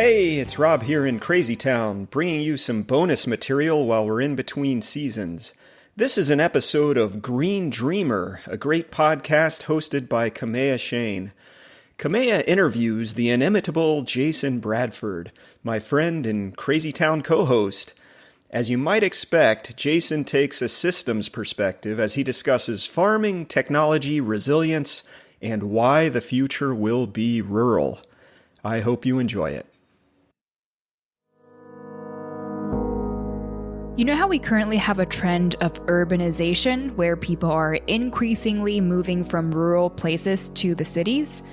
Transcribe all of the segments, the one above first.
Hey, it's Rob here in Crazy Town, bringing you some bonus material while we're in between seasons. This is an episode of Green Dreamer, a great podcast hosted by Kamea Shane. Kamea interviews the inimitable Jason Bradford, my friend and Crazy Town co-host. As you might expect, Jason takes a systems perspective as he discusses farming, technology, resilience, and why the future will be rural. I hope you enjoy it. You know how we currently have a trend of urbanization where people are increasingly moving from rural places to the cities?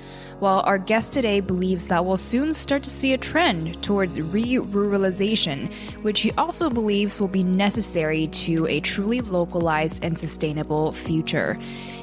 Well, our guest today believes that we'll soon start to see a trend towards re-ruralization, which he also believes will be necessary to a truly localized and sustainable future.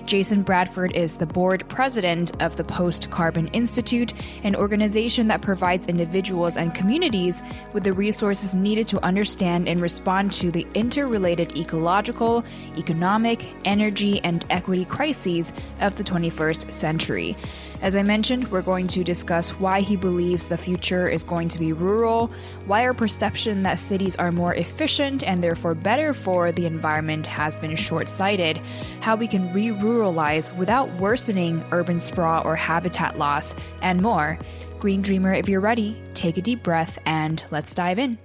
Jason Bradford is the board president of the Post-Carbon Institute, an organization that provides individuals and communities with the resources needed to understand and respond to the interrelated ecological, economic, energy, and equity crises of the 21st century. As I mentioned, we're going to discuss why he believes the future is going to be rural, why our perception that cities are more efficient and therefore better for the environment has been short-sighted, how we can re-ruralize without worsening urban sprawl or habitat loss, and more. Green Dreamer, if you're ready, take a deep breath and let's dive in.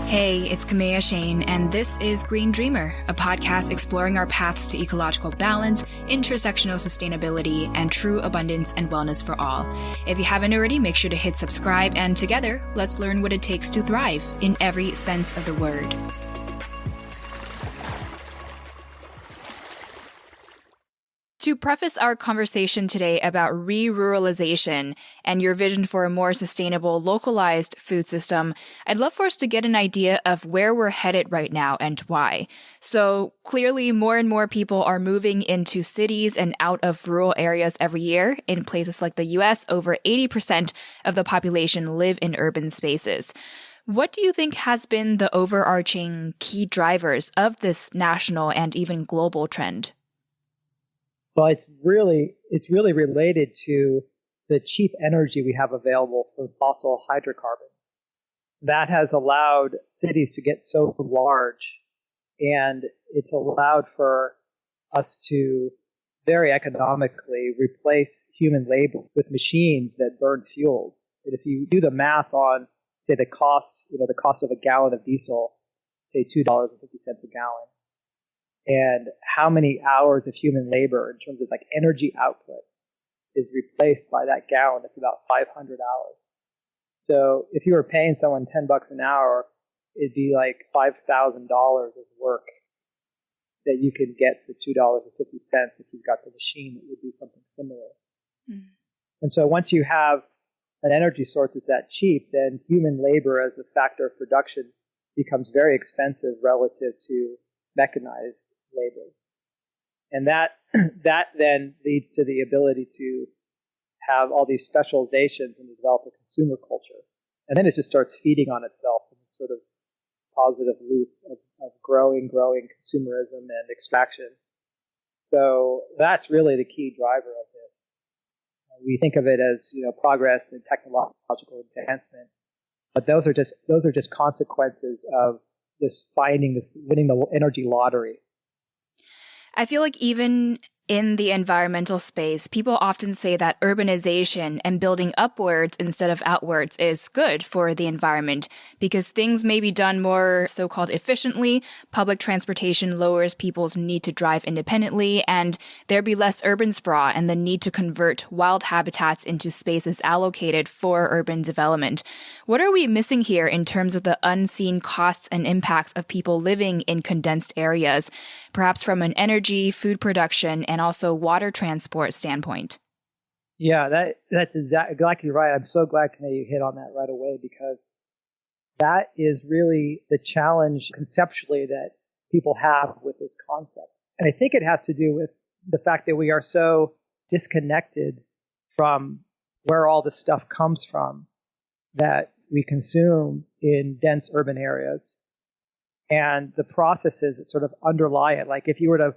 Hey, it's Kamea Shane, and this is Green Dreamer, a podcast exploring our paths to ecological balance, intersectional sustainability, and true abundance and wellness for all. If you haven't already, make sure to hit subscribe, and together, let's learn what it takes to thrive in every sense of the word. To preface our conversation today about re-ruralization and your vision for a more sustainable, localized food system, I'd love for us to get an idea of where we're headed right now and why. So clearly, more and more people are moving into cities and out of rural areas every year. In places like the US, over 80% of the population live in urban spaces. What do you think has been the overarching key drivers of this national and even global trend? Well, it's really related to the cheap energy we have available from fossil hydrocarbons. That has allowed cities to get so large, and it's allowed for us to very economically replace human labor with machines that burn fuels. And if you do the math on, say, the cost of a gallon of diesel, say $2.50 a gallon, and how many hours of human labor in terms of like energy output is replaced by that gallon, it's about 500 hours. So if you were paying someone $10 an hour, it'd be like $5,000 of work that you could get for $2.50 if you've got the machine that would do something similar. Mm. And so once you have an energy source that's that cheap, then human labor as a factor of production becomes very expensive relative to mechanized labor. And that then leads to the ability to have all these specializations and develop a consumer culture. And then it just starts feeding on itself in this sort of positive loop of growing consumerism and extraction. So that's really the key driver of this. We think of it as, progress and technological advancement, but those are just consequences of just winning the energy lottery. I feel like even in the environmental space, people often say that urbanization and building upwards instead of outwards is good for the environment because things may be done more so-called efficiently. Public transportation lowers people's need to drive independently, and there'd be less urban sprawl and the need to convert wild habitats into spaces allocated for urban development. What are we missing here in terms of the unseen costs and impacts of people living in condensed areas, perhaps from an energy, food production, and also water transport standpoint? Yeah, that's exactly right. I'm so glad, Kamea, you hit on that right away, because that is really the challenge conceptually that people have with this concept. And I think it has to do with the fact that we are so disconnected from where all this stuff comes from that we consume in dense urban areas and the processes that sort of underlie it. Like if you were to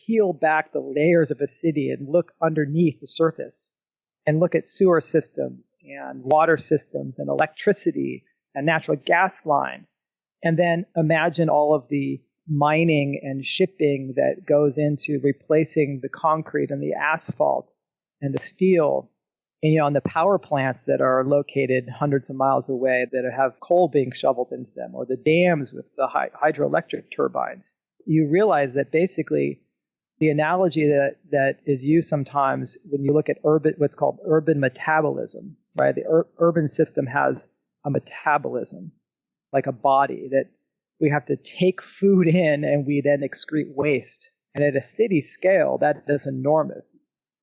peel back the layers of a city and look underneath the surface and look at sewer systems and water systems and electricity and natural gas lines, and then imagine all of the mining and shipping that goes into replacing the concrete and the asphalt and the steel, and and the power plants that are located hundreds of miles away that have coal being shoveled into them, or the dams with the hydroelectric turbines. You realize that basically the analogy that is used sometimes when you look at what's called urban metabolism, right? The urban system has a metabolism, like a body, that we have to take food in and we then excrete waste. And at a city scale, that is enormous.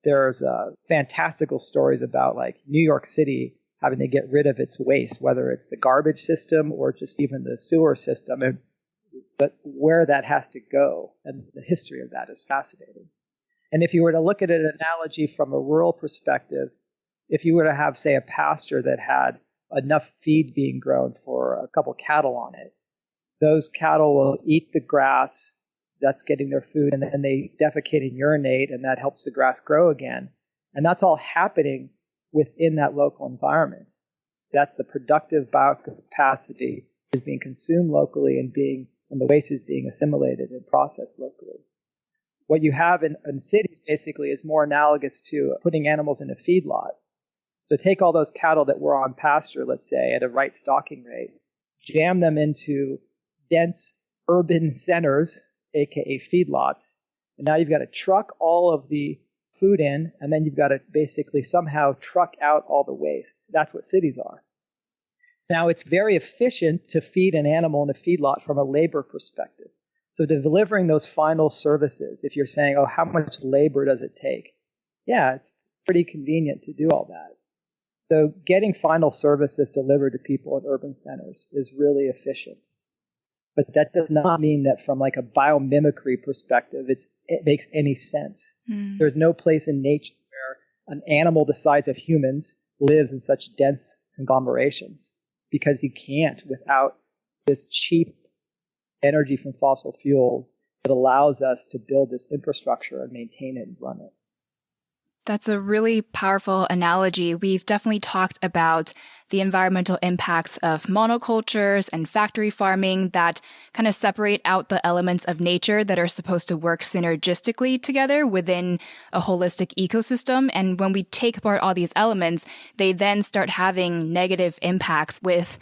There's fantastical stories about like New York City having to get rid of its waste, whether it's the garbage system or just even the sewer system, but where that has to go and the history of that is fascinating. And if you were to look at an analogy from a rural perspective, if you were to have, say, a pasture that had enough feed being grown for a couple cattle on it, those cattle will eat the grass. That's getting their food, and then they defecate and urinate, and that helps the grass grow again. And that's all happening within that local environment. That's the productive biocapacity is being consumed locally and the waste is being assimilated and processed locally. What you have in cities basically is more analogous to putting animals in a feedlot. So take all those cattle that were on pasture, let's say, at a right stocking rate, jam them into dense urban centers, aka feedlots, and now you've got to truck all of the food in, and then you've got to basically somehow truck out all the waste. That's what cities are. Now, it's very efficient to feed an animal in a feedlot from a labor perspective. So delivering those final services, if you're saying, oh, how much labor does it take? Yeah, it's pretty convenient to do all that. So getting final services delivered to people in urban centers is really efficient. But that does not mean that from like a biomimicry perspective, it makes any sense. There's no place in nature where an animal the size of humans lives in such dense conglomerations, because you can't without this cheap energy from fossil fuels that allows us to build this infrastructure and maintain it and run it. That's a really powerful analogy. We've definitely talked about the environmental impacts of monocultures and factory farming that kind of separate out the elements of nature that are supposed to work synergistically together within a holistic ecosystem. And when we take apart all these elements, they then start having negative impacts with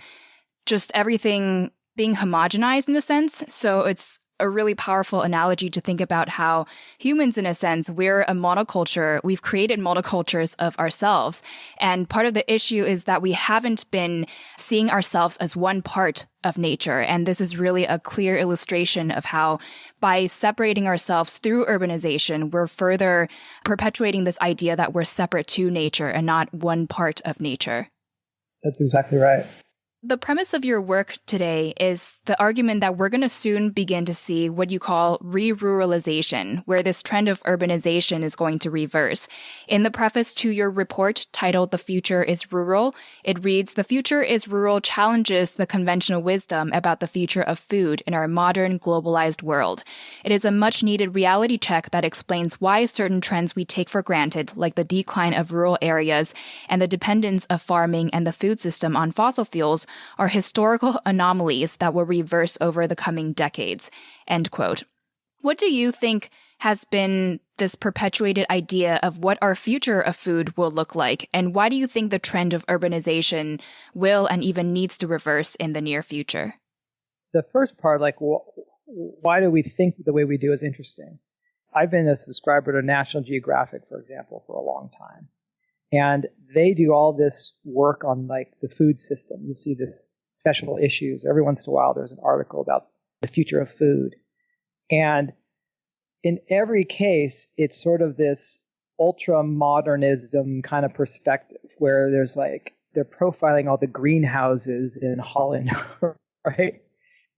just everything being homogenized in a sense. So it's a really powerful analogy to think about how humans, in a sense, we're a monoculture. We've created monocultures of ourselves. And part of the issue is that we haven't been seeing ourselves as one part of nature. And this is really a clear illustration of how by separating ourselves through urbanization, we're further perpetuating this idea that we're separate to nature and not one part of nature. That's exactly right. The premise of your work today is the argument that we're going to soon begin to see what you call re-ruralization, where this trend of urbanization is going to reverse. In the preface to your report titled The Future is Rural, it reads, "The future is rural challenges the conventional wisdom about the future of food in our modern globalized world. It is a much-needed reality check that explains why certain trends we take for granted, like the decline of rural areas and the dependence of farming and the food system on fossil fuels, are historical anomalies that will reverse over the coming decades." End quote. What do you think has been this perpetuated idea of what our future of food will look like? And why do you think the trend of urbanization will and even needs to reverse in the near future? The first part, like, why do we think the way we do is interesting. I've been a subscriber to National Geographic, for example, for a long time. And they do all this work on like the food system. You see this special issues. Every once in a while, there's an article about the future of food. And in every case, it's sort of this ultra-modernism kind of perspective where there's like, they're profiling all the greenhouses in Holland, right?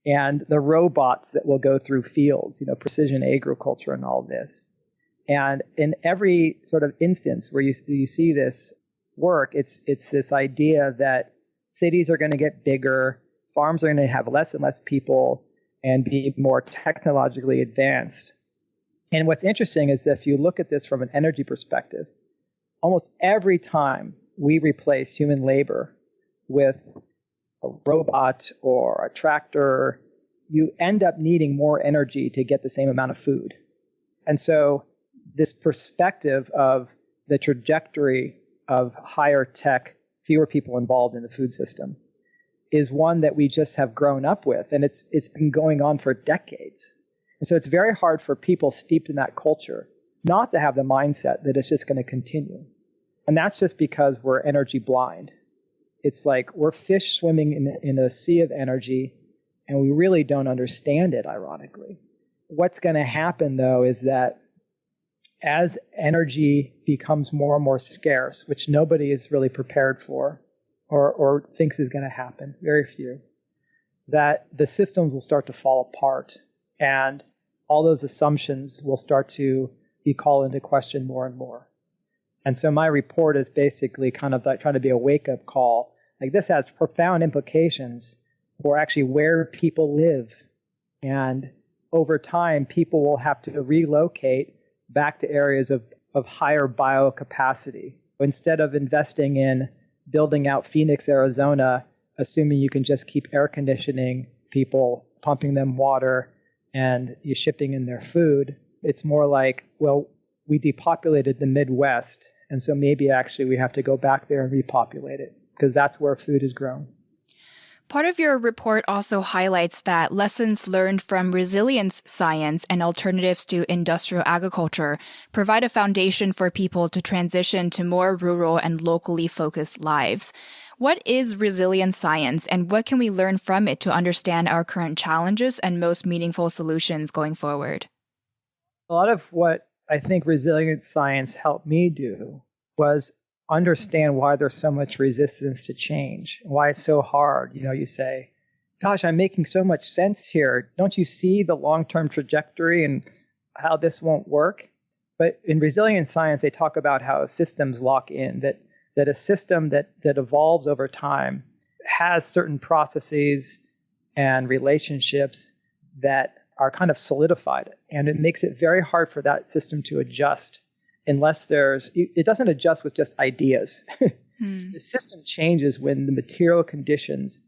And the robots that will go through fields, precision agriculture and all this. And in every sort of instance where you see this work, it's this idea that cities are going to get bigger, farms are going to have less and less people, and be more technologically advanced. And what's interesting is if you look at this from an energy perspective, almost every time we replace human labor with a robot or a tractor, you end up needing more energy to get the same amount of food. And so this perspective of the trajectory of higher tech, fewer people involved in the food system is one that we just have grown up with. And it's been going on for decades. And so it's very hard for people steeped in that culture not to have the mindset that it's just going to continue. And that's just because we're energy blind. It's like we're fish swimming in a sea of energy, and we really don't understand it, ironically. What's going to happen, though, is that as energy becomes more and more scarce, which nobody is really prepared for or thinks is going to happen, very few, that the systems will start to fall apart, and all those assumptions will start to be called into question more and more. And so my report is basically kind of like trying to be a wake-up call. Like, this has profound implications for actually where people live. And over time, people will have to relocate back to areas of higher biocapacity. Instead of investing in building out Phoenix, Arizona, assuming you can just keep air conditioning people, pumping them water, and you shipping in their food, it's more like, well, we depopulated the Midwest, and so maybe actually we have to go back there and repopulate it, because that's where food is grown. Part of your report also highlights that lessons learned from resilience science and alternatives to industrial agriculture provide a foundation for people to transition to more rural and locally focused lives. What is resilience science, and what can we learn from it to understand our current challenges and most meaningful solutions going forward? A lot of what I think resilience science helped me do was understand why there's so much resistance to change, why it's so hard. You say, gosh, I'm making so much sense here. Don't you see the long-term trajectory and how this won't work? But in resilience science, they talk about how systems lock in, that a system that evolves over time has certain processes and relationships that are kind of solidified. And it makes it very hard for that system to adjust unless it doesn't adjust with just ideas. The system changes when the material conditions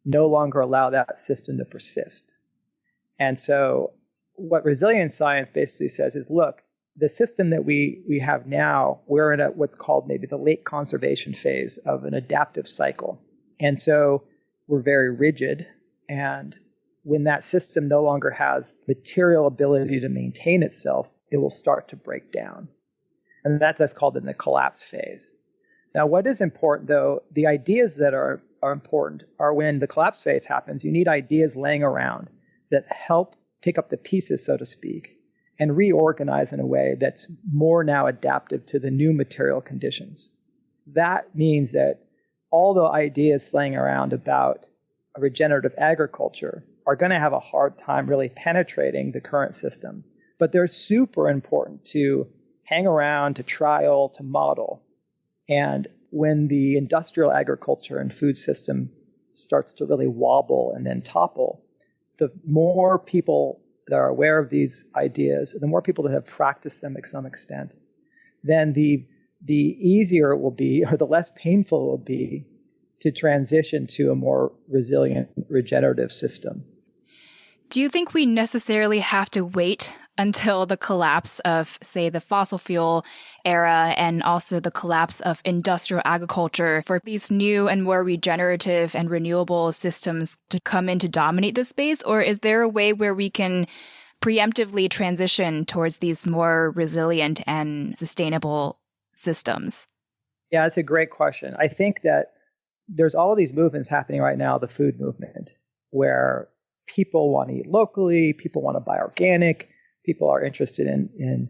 no longer allow that system to persist. And so what resilience science basically says is, look, the system that we have now, we're in what's called maybe the late conservation phase of an adaptive cycle. And so we're very rigid, and when that system no longer has material ability to maintain itself, it will start to break down. And that's called in the collapse phase. Now, what is important, though, the ideas that are important are when the collapse phase happens, you need ideas laying around that help pick up the pieces, so to speak, and reorganize in a way that's more now adaptive to the new material conditions. That means that all the ideas laying around about regenerative agriculture are going to have a hard time really penetrating the current system. But they're super important to hang around, to trial, to model. And when the industrial agriculture and food system starts to really wobble and then topple, the more people that are aware of these ideas, the more people that have practiced them to some extent, then the easier it will be, or the less painful it will be, to transition to a more resilient, regenerative system. Do you think we necessarily have to wait until the collapse of, say, the fossil fuel era and also the collapse of industrial agriculture for these new and more regenerative and renewable systems to come in to dominate the space? Or is there a way where we can preemptively transition towards these more resilient and sustainable systems? Yeah, that's a great question. I think that there's all of these movements happening right now, the food movement, where people want to eat locally, people want to buy organic, people are interested in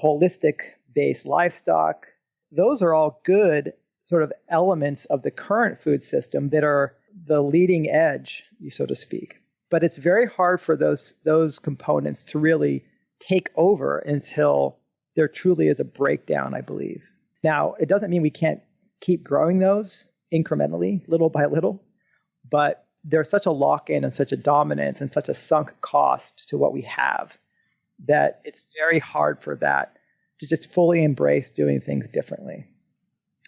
holistic-based livestock. Those are all good sort of elements of the current food system that are the leading edge, so to speak. But it's very hard for those components to really take over until there truly is a breakdown, I believe. Now, it doesn't mean we can't keep growing those incrementally, little by little, but there's such a lock-in and such a dominance and such a sunk cost to what we have that it's very hard for that to just fully embrace doing things differently.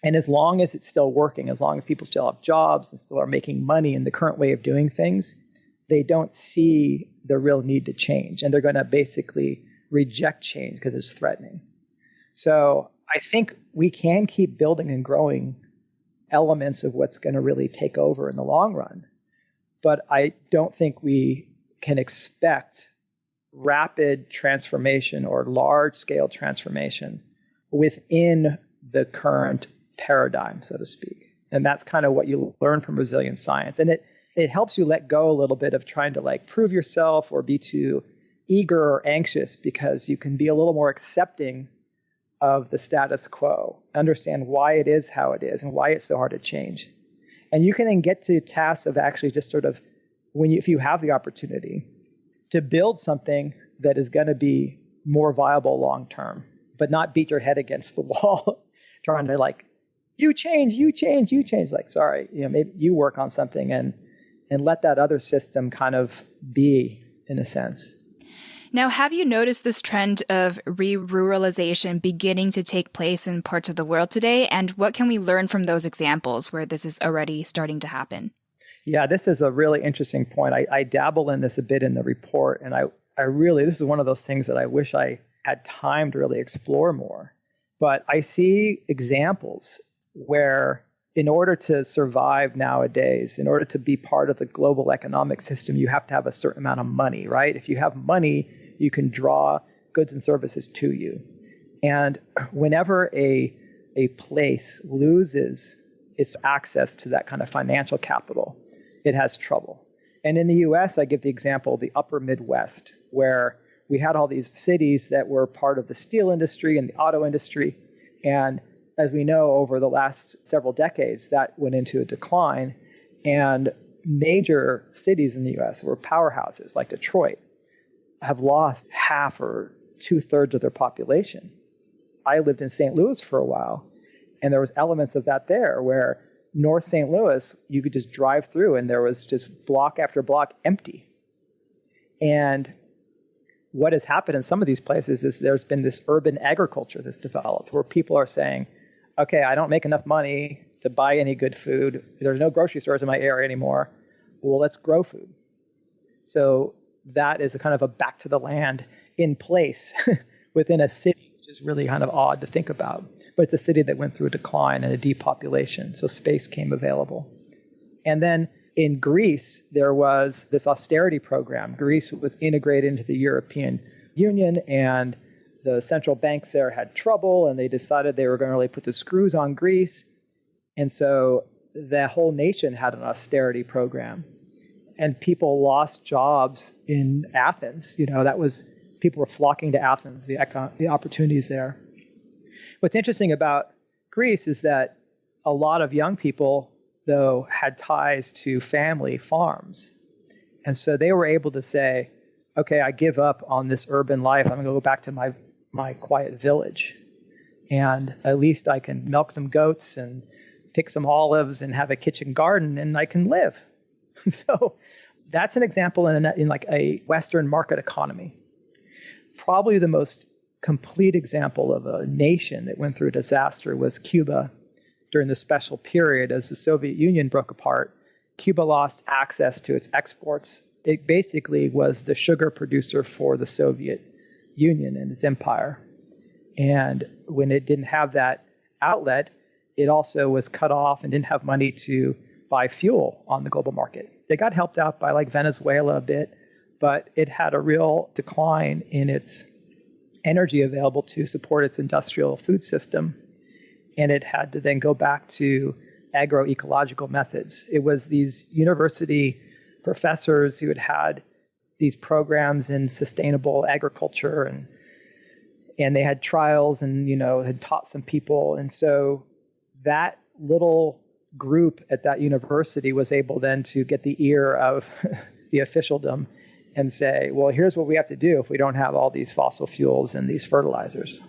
And as long as it's still working, as long as people still have jobs and still are making money in the current way of doing things, they don't see the real need to change. And they're going to basically reject change because it's threatening. So I think we can keep building and growing elements of what's going to really take over in the long run. But I don't think we can expect rapid transformation or large-scale transformation within the current paradigm, so to speak. And that's kind of what you learn from Brazilian science. And it helps you let go a little bit of trying to like prove yourself or be too eager or anxious, because you can be a little more accepting of the status quo, understand why it is how it is and why it's so hard to change. And you can then get to tasks of actually just sort of, if you have the opportunity, to build something that is going to be more viable long term, but not beat your head against the wall trying to like, you change. Like, sorry, maybe you work on something and let that other system kind of be, in a sense. Now, have you noticed this trend of re-ruralization beginning to take place in parts of the world today? And what can we learn from those examples where this is already starting to happen? Yeah, this is a really interesting point. I dabble in this a bit in the report, and I really, this is one of those things that I wish I had time to really explore more. But I see examples where in order to survive nowadays, in order to be part of the global economic system, you have to have a certain amount of money, right? If you have money, you can draw goods and services to you. And whenever a place loses its access to that kind of financial capital, it has trouble. And in the US, I give the example of the upper Midwest, where we had all these cities that were part of the steel industry and the auto industry. And as we know, over the last several decades, that went into a decline. And major cities in the US were powerhouses like Detroit have lost half or 2/3 of their population. I lived in St. Louis for a while, and there was elements of that there where North St. Louis, you could just drive through and there was just block after block empty. And what has happened in some of these places is there's been this urban agriculture that's developed where people are saying, okay, I don't make enough money to buy any good food. There's no grocery stores in my area anymore. Well, let's grow food. So that is a kind of a back to the land in place within a city, which is really kind of odd to think about. But it's a city that went through a decline and a depopulation, so space came available. And then in Greece, there was this austerity program. Greece was integrated into the European Union, and the central banks there had trouble, and they decided they were going to really put the screws on Greece. And so the whole nation had an austerity program. And people lost jobs in Athens. That was, people were flocking to Athens, the opportunities there. What's interesting about Greece is that a lot of young people, though, had ties to family farms. And so they were able to say, okay, I give up on this urban life. I'm going to go back to my quiet village. And at least I can milk some goats and pick some olives and have a kitchen garden, and I can live. So that's an example in like a Western market economy. Probably the most complete example of a nation that went through a disaster was Cuba during the special period as the Soviet Union broke apart. Cuba lost access to its exports. It basically was the sugar producer for the Soviet Union and its empire. And when it didn't have that outlet, it also was cut off and didn't have money to buy fuel on the global market. They got helped out by like Venezuela a bit, but it had a real decline in its energy available to support its industrial food system. And it had to then go back to agroecological methods. It was these university professors who had these programs in sustainable agriculture, and they had trials and, had taught some people. And so that little group at that university was able then to get the ear of the officialdom and say, well, here's what we have to do if we don't have all these fossil fuels and these fertilizers.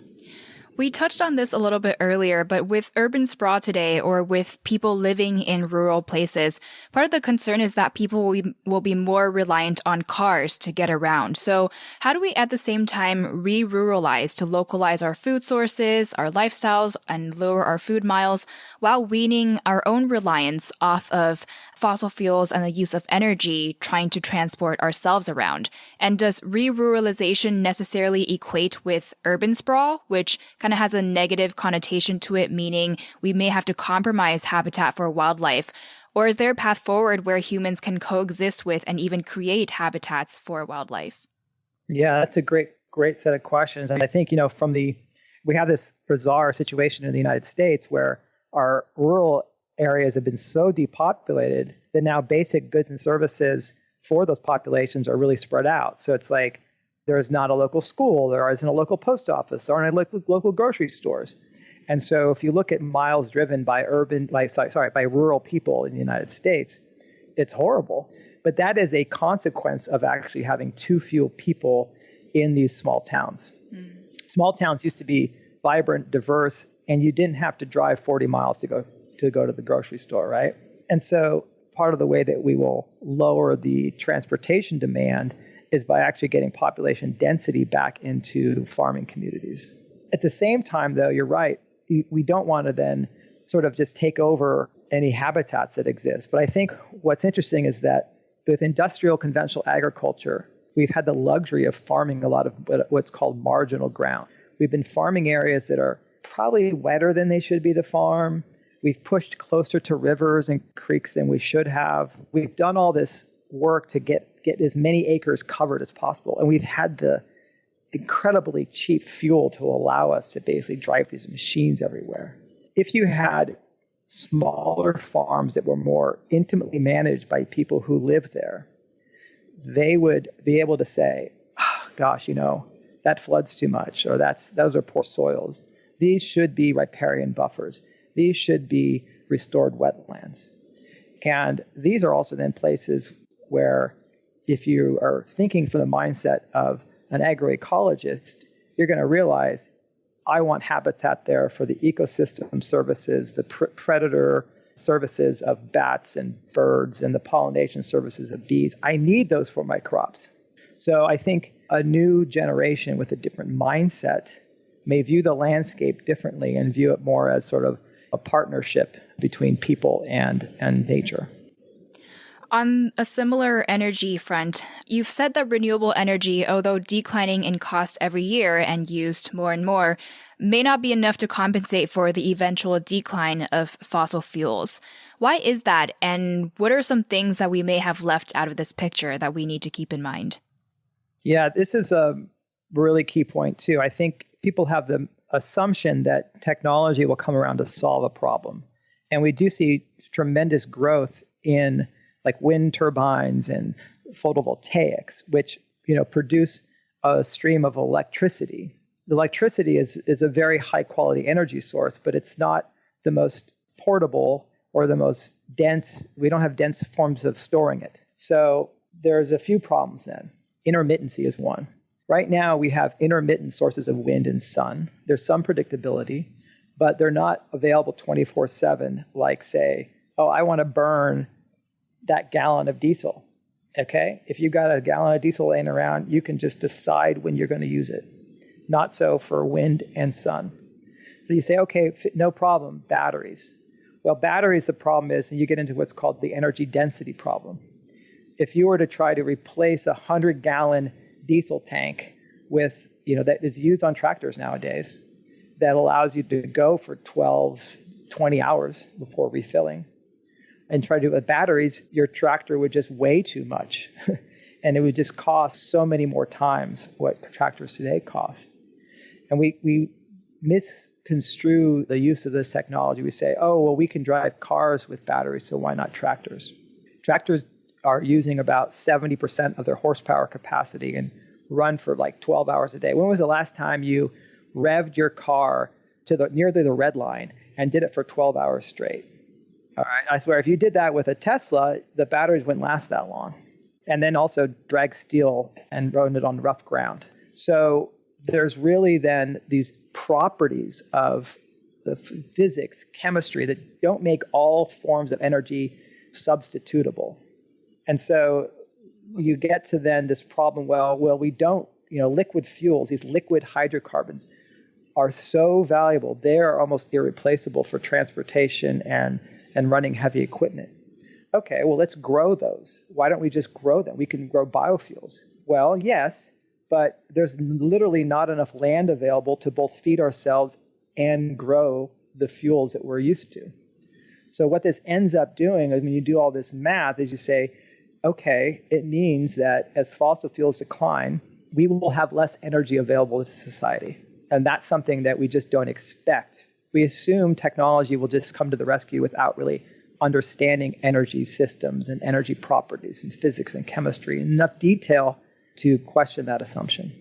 We touched on this a little bit earlier, but with urban sprawl today, or with people living in rural places, part of the concern is that people will be more reliant on cars to get around. So how do we at the same time re-ruralize to localize our food sources, our lifestyles, and lower our food miles while weaning our own reliance off of fossil fuels and the use of energy trying to transport ourselves around? And does re-ruralization necessarily equate with urban sprawl, which kind of has a negative connotation to it, meaning we may have to compromise habitat for wildlife? Or is there a path forward where humans can coexist with and even create habitats for wildlife? Yeah, that's a great set of questions. And I think, we have this bizarre situation in the United States where our rural areas have been so depopulated that now basic goods and services for those populations are really spread out. So it's like there's not a local school, there isn't a local post office, there aren't local grocery stores. And so if you look at miles driven by by rural people in the United States, it's horrible. But that is a consequence of actually having too few people in these small towns. Small towns used to be vibrant, diverse, and you didn't have to drive 40 miles to go to the grocery store, right? And so part of the way that we will lower the transportation demand is by actually getting population density back into farming communities. At the same time, though, you're right. We don't want to then sort of just take over any habitats that exist. But I think what's interesting is that with industrial conventional agriculture, we've had the luxury of farming a lot of what's called marginal ground. We've been farming areas that are probably wetter than they should be to farm. We've pushed closer to rivers and creeks than we should have. We've done all this work to get as many acres covered as possible. And we've had the incredibly cheap fuel to allow us to basically drive these machines everywhere. If you had smaller farms that were more intimately managed by people who live there, they would be able to say, oh, gosh, that floods too much, or those are poor soils. These should be riparian buffers. These should be restored wetlands. And these are also then places where if you are thinking from the mindset of an agroecologist, you're going to realize I want habitat there for the ecosystem services, the predator services of bats and birds, and the pollination services of bees. I need those for my crops. So I think a new generation with a different mindset may view the landscape differently and view it more as sort of a partnership between people and nature. On a similar energy front, you've said that renewable energy, although declining in cost every year and used more and more, may not be enough to compensate for the eventual decline of fossil fuels. Why is that? And what are some things that we may have left out of this picture that we need to keep in mind? Yeah, this is a really key point too. I think people have the assumption that technology will come around to solve a problem. And we do see tremendous growth in like wind turbines and photovoltaics, which produce a stream of electricity. The electricity is a very high quality energy source, but it's not the most portable or the most dense. We don't have dense forms of storing it. So there's a few problems then. Intermittency is one. Right now we have intermittent sources of wind and sun. There's some predictability, but they're not available 24/7 like say, I want to burn that gallon of diesel. Okay? If you got a gallon of diesel laying around, you can just decide when you're going to use it. Not so for wind and sun. So you say, okay, no problem, batteries. Well, batteries, the problem is, and you get into what's called the energy density problem. If you were to try to replace a 100-gallon diesel tank with, that is used on tractors nowadays, that allows you to go for 12, 20 hours before refilling, and try to do it with batteries, your tractor would just weigh too much. And it would just cost so many more times what tractors today cost. And we misconstrue the use of this technology. We say, we can drive cars with batteries, so why not tractors? Tractors are using about 70% of their horsepower capacity and run for like 12 hours a day. When was the last time you revved your car to near the red line and did it for 12 hours straight? All right, I swear, if you did that with a Tesla, the batteries wouldn't last that long. And then also drag steel and run it on rough ground. So there's really then these properties of the physics, chemistry that don't make all forms of energy substitutable. And so you get to then this problem, well, we don't, liquid fuels, these liquid hydrocarbons are so valuable. They are almost irreplaceable for transportation and running heavy equipment. Okay, well, let's grow those. Why don't we just grow them? We can grow biofuels. Well, yes, but there's literally not enough land available to both feed ourselves and grow the fuels that we're used to. So what this ends up doing is when you do all this math is you say, okay, it means that as fossil fuels decline, we will have less energy available to society. And that's something that we just don't expect. We assume technology will just come to the rescue without really understanding energy systems and energy properties and physics and chemistry in enough detail to question that assumption.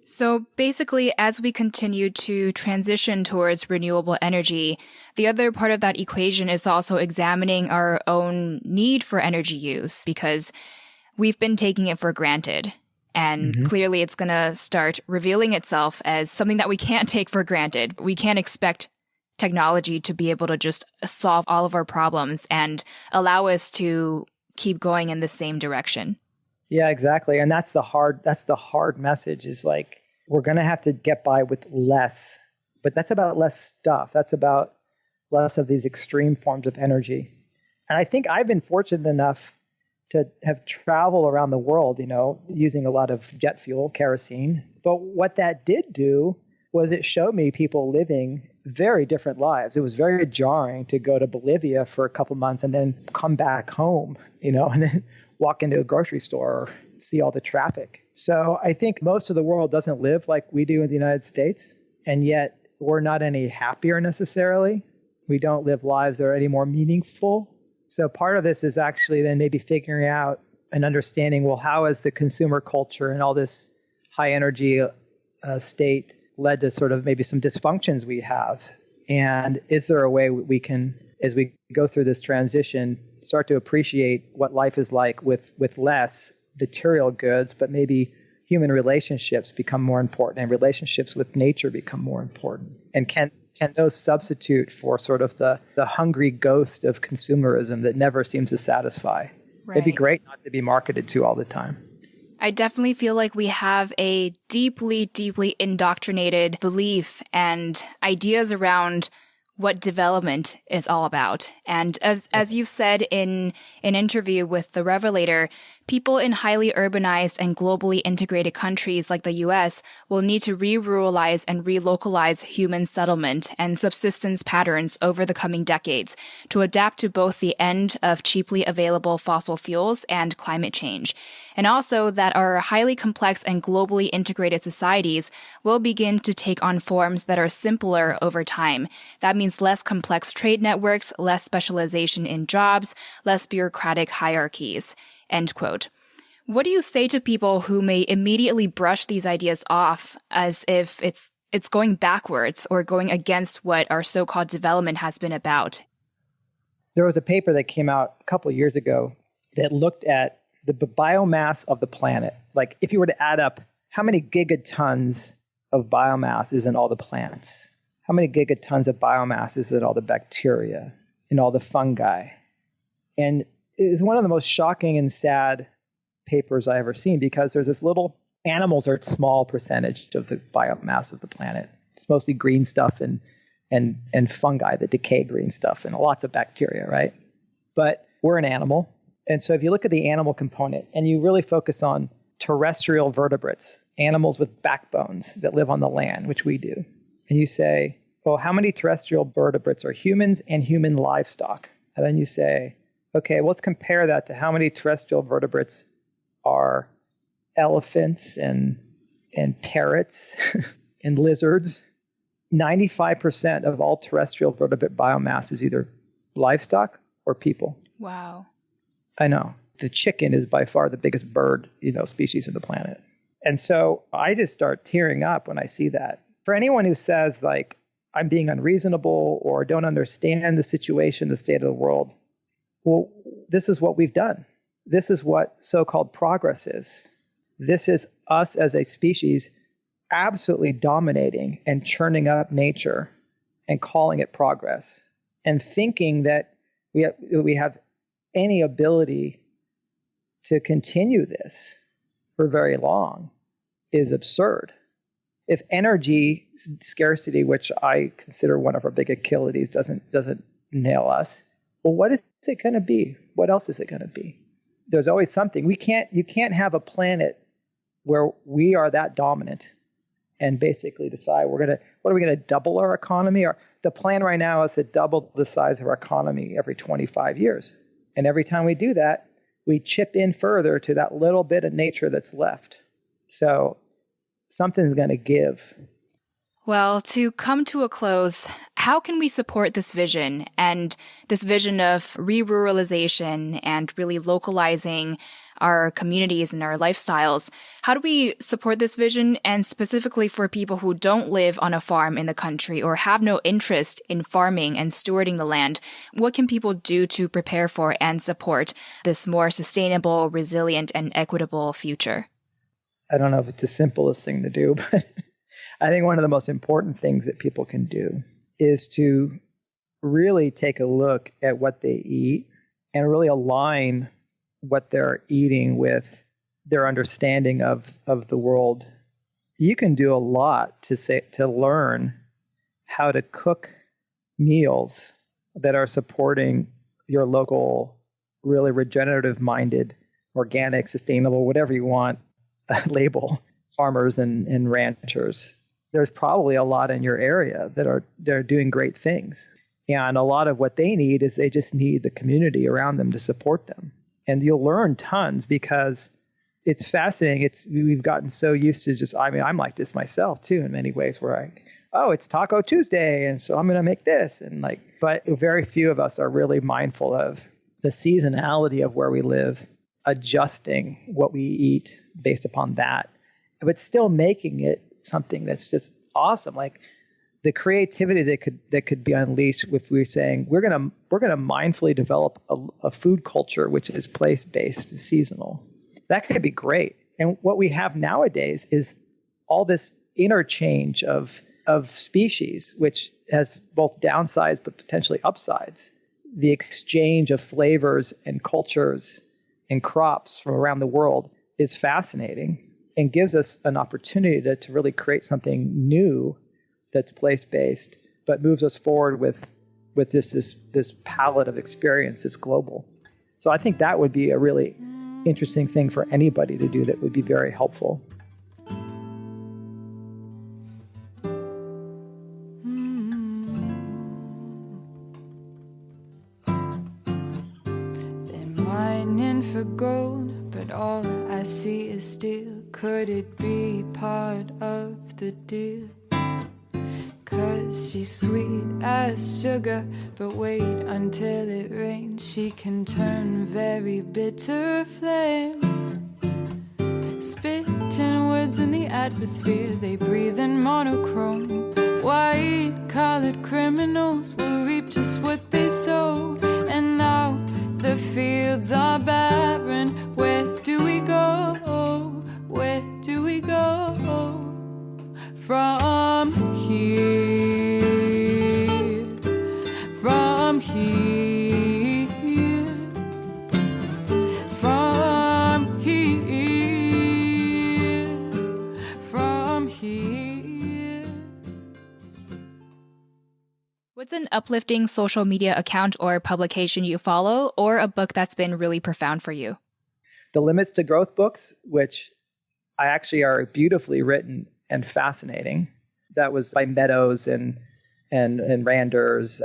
So basically, as we continue to transition towards renewable energy, the other part of that equation is also examining our own need for energy use, because we've been taking it for granted. And clearly it's going to start revealing itself as something that we can't take for granted. We can't expect technology to be able to just solve all of our problems and allow us to keep going in the same direction. Yeah, exactly. And that's the hard message is like, we're going to have to get by with less, but that's about less stuff. That's about less of these extreme forms of energy. And I think I've been fortunate enough to have traveled around the world, using a lot of jet fuel, kerosene. But what that did do was it showed me people living very different lives. It was very jarring to go to Bolivia for a couple months and then come back home, and then walk into a grocery store or see all the traffic. So I think most of the world doesn't live like we do in the United States, and yet we're not any happier necessarily. We don't live lives that are any more meaningful. So part of this is actually then maybe figuring out and understanding, well, how has the consumer culture and all this high energy state led to sort of maybe some dysfunctions we have? And is there a way we can, as we go through this transition, start to appreciate what life is like with less material goods, but maybe human relationships become more important and relationships with nature become more important? And can those substitute for sort of the hungry ghost of consumerism that never seems to satisfy? Right. It'd be great not to be marketed to all the time. I definitely feel like we have a deeply, deeply indoctrinated belief and ideas around what development is all about. And as you said in an interview with The Revelator, people in highly urbanized and globally integrated countries like the US will need to re-ruralize and relocalize human settlement and subsistence patterns over the coming decades to adapt to both the end of cheaply available fossil fuels and climate change. And also that our highly complex and globally integrated societies will begin to take on forms that are simpler over time. That means less complex trade networks, less specialization in jobs, less bureaucratic hierarchies. End quote. What do you say to people who may immediately brush these ideas off as if it's going backwards or going against what our so-called development has been about? There was a paper that came out a couple of years ago that looked at the biomass of the planet. Like if you were to add up how many gigatons of biomass is in all the plants, how many gigatons of biomass is in all the bacteria, in all the fungi. And it's one of the most shocking and sad papers I ever seen, because there's this little, animals are a small percentage of the biomass of the planet. It's mostly green stuff and fungi that decay green stuff and lots of bacteria, right? But we're an animal. And so if you look at the animal component and you really focus on terrestrial vertebrates, animals with backbones that live on the land, which we do, and you say, well, how many terrestrial vertebrates are humans and human livestock? And then you say, okay, well, let's compare that to how many terrestrial vertebrates are elephants and parrots and lizards. 95% of all terrestrial vertebrate biomass is either livestock or people. Wow. I know. The chicken is by far the biggest bird, species of the planet. And so I just start tearing up when I see that. For anyone who says like, I'm being unreasonable or don't understand the situation, the state of the world, well, this is what we've done. This is what so-called progress is. This is us as a species absolutely dominating and churning up nature and calling it progress and thinking that we have any ability to continue this for very long is absurd. If energy scarcity, which I consider one of our big Achilles, doesn't nail us, well, what is it going to be? What else is it going to be? There's always something. You can't have a planet where we are that dominant and basically decide what are we going to double our economy? Or the plan right now is to double the size of our economy every 25 years. And every time we do that, we chip in further to that little bit of nature that's left. So something's going to give. Well, to come to a close, how can we support this vision and this vision of re-ruralization and really localizing our communities and our lifestyles? How do we support this vision, and specifically for people who don't live on a farm in the country or have no interest in farming and stewarding the land? What can people do to prepare for and support this more sustainable, resilient, and equitable future? I don't know if it's the simplest thing to do, but I think one of the most important things that people can do is to really take a look at what they eat and really align what they're eating with their understanding of the world. You can do a lot to learn how to cook meals that are supporting your local, really regenerative-minded, organic, sustainable, whatever you want, label farmers and ranchers. There's probably a lot in your area that are doing great things. And a lot of what they need is they just need the community around them to support them. And you'll learn tons because it's fascinating. We've gotten so used to I'm like this myself too in many ways where it's Taco Tuesday and so I'm going to make this but very few of us are really mindful of the seasonality of where we live, adjusting what we eat based upon that, but still making it something that's just awesome. Like the creativity that could be unleashed if we're saying we're gonna mindfully develop a food culture which is place-based and seasonal. That could be great. And what we have nowadays is all this interchange of species, which has both downsides but potentially upsides. The exchange of flavors and cultures and crops from around the world is fascinating and gives us an opportunity to really create something new that's place-based, but moves us forward with this palette of experience that's global. So I think that would be a really interesting thing for anybody to do that would be very helpful. They're mining for gold, but all I see is steel. Could it be part of the deal? 'Cause she's sweet as sugar, but wait until it rains. She can turn very bitter flame. Spitting words in the atmosphere, they breathe in monochrome. White-collared criminals will reap just what they sow. And now the fields are barren. Where do we go? Where do we go from here? From here, from here, from here. What's an uplifting social media account or publication you follow, or a book that's been really profound for you? The Limits to Growth books, which I actually are beautifully written and fascinating. That was by Meadows and Randers.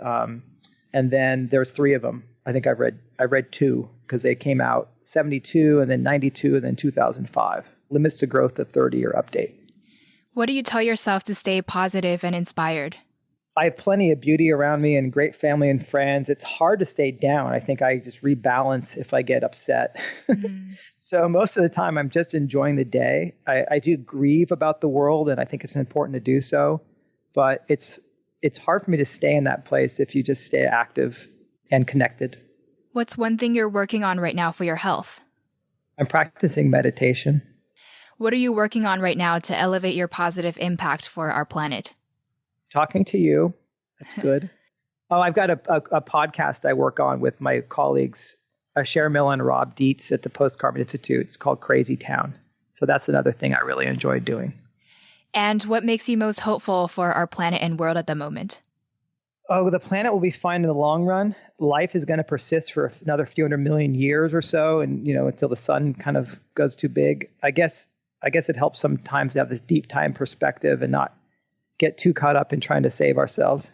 And then there's 3 of them. I think I read 2 because they came out 72 and then 92 and then 2005. Limits to Growth, the 30-year update. What do you tell yourself to stay positive and inspired? I have plenty of beauty around me and great family and friends. It's hard to stay down. I think I just rebalance if I get upset. Mm-hmm. So most of the time I'm just enjoying the day. I do grieve about the world and I think it's important to do so, but it's hard for me to stay in that place if you just stay active and connected. What's one thing you're working on right now for your health? I'm practicing meditation. What are you working on right now to elevate your positive impact for our planet? Talking to you. That's good. Oh, I've got a podcast I work on with my colleagues, Cher Miller and Rob Dietz at the Post Carbon Institute. It's called Crazy Town. So that's another thing I really enjoy doing. And what makes you most hopeful for our planet and world at the moment? Oh, the planet will be fine in the long run. Life is going to persist for another few hundred million years or so, and until the sun kind of goes too big. I guess it helps sometimes to have this deep time perspective and not get too caught up in trying to save ourselves.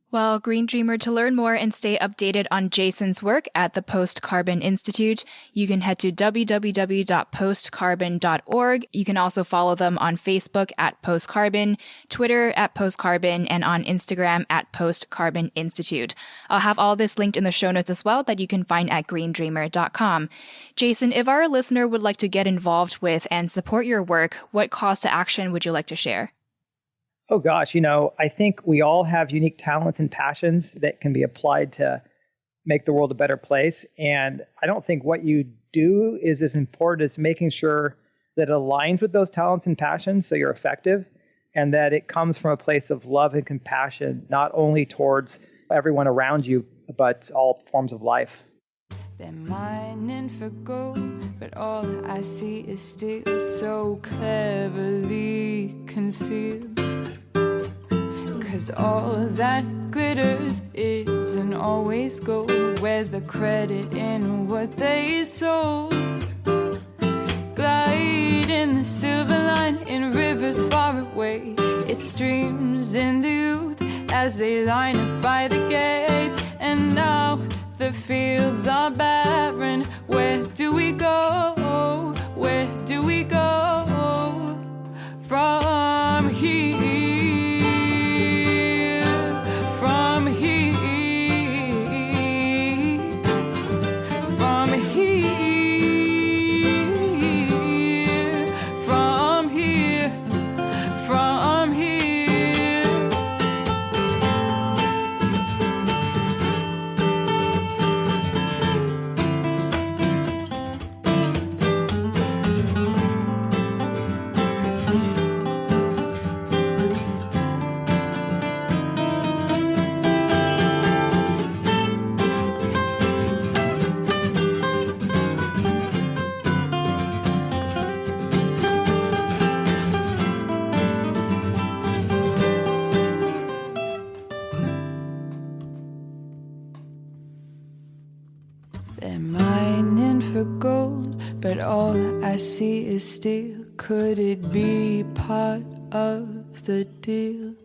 Well, Green Dreamer, to learn more and stay updated on Jason's work at the Post Carbon Institute, you can head to www.postcarbon.org. You can also follow them on Facebook at PostCarbon, Twitter at PostCarbon, and on Instagram at PostCarbon Institute. I'll have all this linked in the show notes as well that you can find at greendreamer.com. Jason, if our listener would like to get involved with and support your work, what calls to action would you like to share? Oh, gosh, I think we all have unique talents and passions that can be applied to make the world a better place. And I don't think what you do is as important as making sure that it aligns with those talents and passions so you're effective, and that it comes from a place of love and compassion, not only towards everyone around you, but all forms of life. They're mining for gold, but all I see is still so cleverly concealed. 'Cause all that glitters isn't always gold. Where's the credit in what they sold? Glide in the silver line in rivers far away. It streams in the youth as they line up by the gates. And now the fields are barren. Where do we go? Where do we go from here? They're mining for gold, but all I see is steel. Could it be part of the deal?